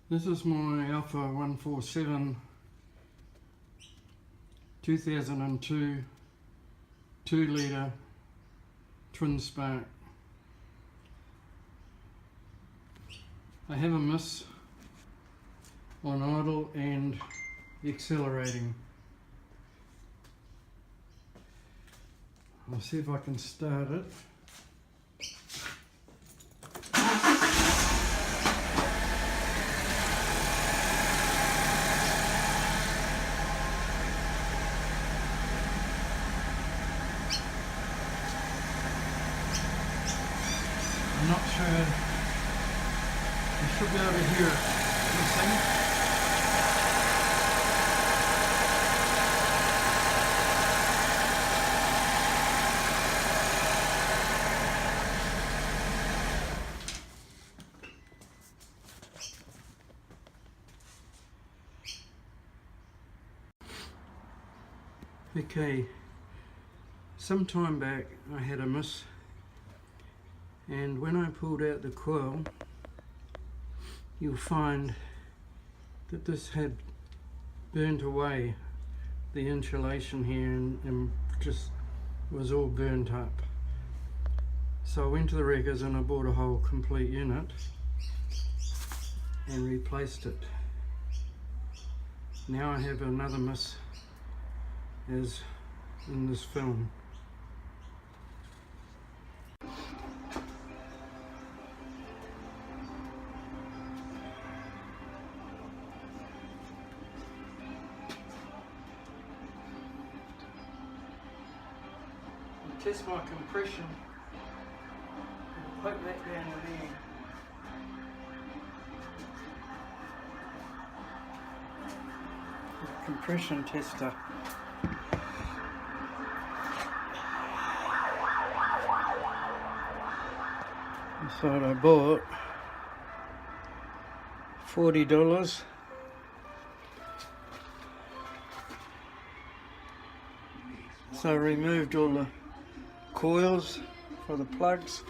This is my Alpha 147 2002 2 litre twin spark. I have a miss on idle and accelerating. I'll see if I can start it. I'm not sure, you should be able to hear it. Can you see? Okay, some time back I had a miss, and when I pulled out the coil, you'll find that this had burnt away the insulation here and just was all burnt up. So I went to the wreckers and I bought a whole complete unit and replaced it. Now I have another miss as in this film. Test my compression. Poke that down to there. Compression tester. So I bought $40. So I removed all the coils for the plugs.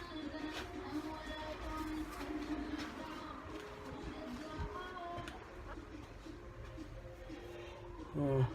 Oh.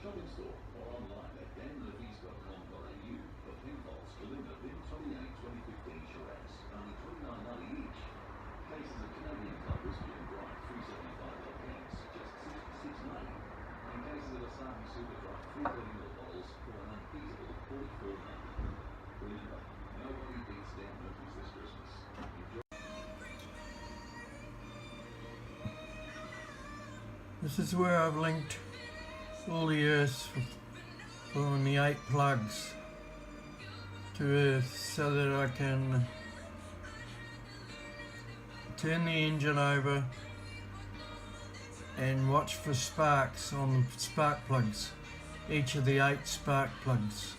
Shopping store or online at danmurphys.com.au for pinfalls within the VIN 28-2015 Shiraz, only $29.90 each. Cases of Canadian Club Whisky and Dry, 375 cans, just $66.90. And cases of Asahi Super Dry, 330ml bottles for an unbeatable $44.90. Remember, nobody beats Dan Murphy's this Christmas. Enjoy. This is where I've linked all the earth from the 8 plugs to earth so that I can turn the engine over and watch for sparks on the spark plugs, each of the 8 spark plugs.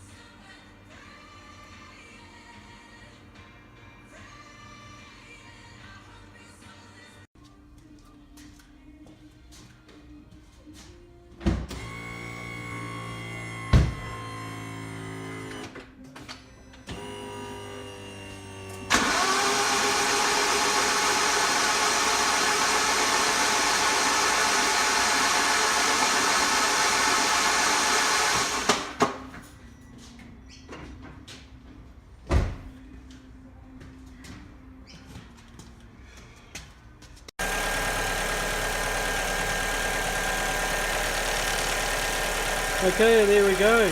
Okay, there we go.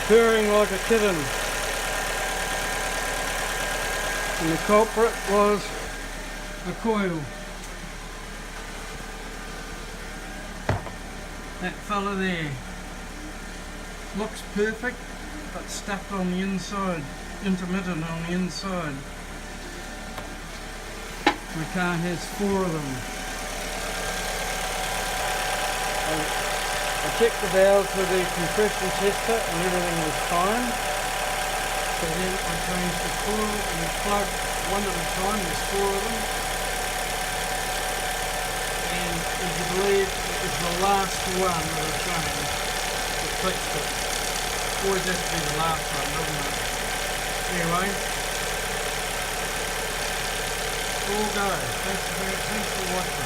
Purring like a kitten. And the culprit was a coil. That fella there. Looks perfect, but stuck on the inside. Intermittent on the inside. The car has 4 of them. I checked the valves with the compression tester and everything was fine. So then I changed the coil and the plug one at a time. There's 4 of them. And would you believe it was the last one that I changed that fixed it. Always has to be the last one, doesn't it? Anyway, all go. Thanks for watching.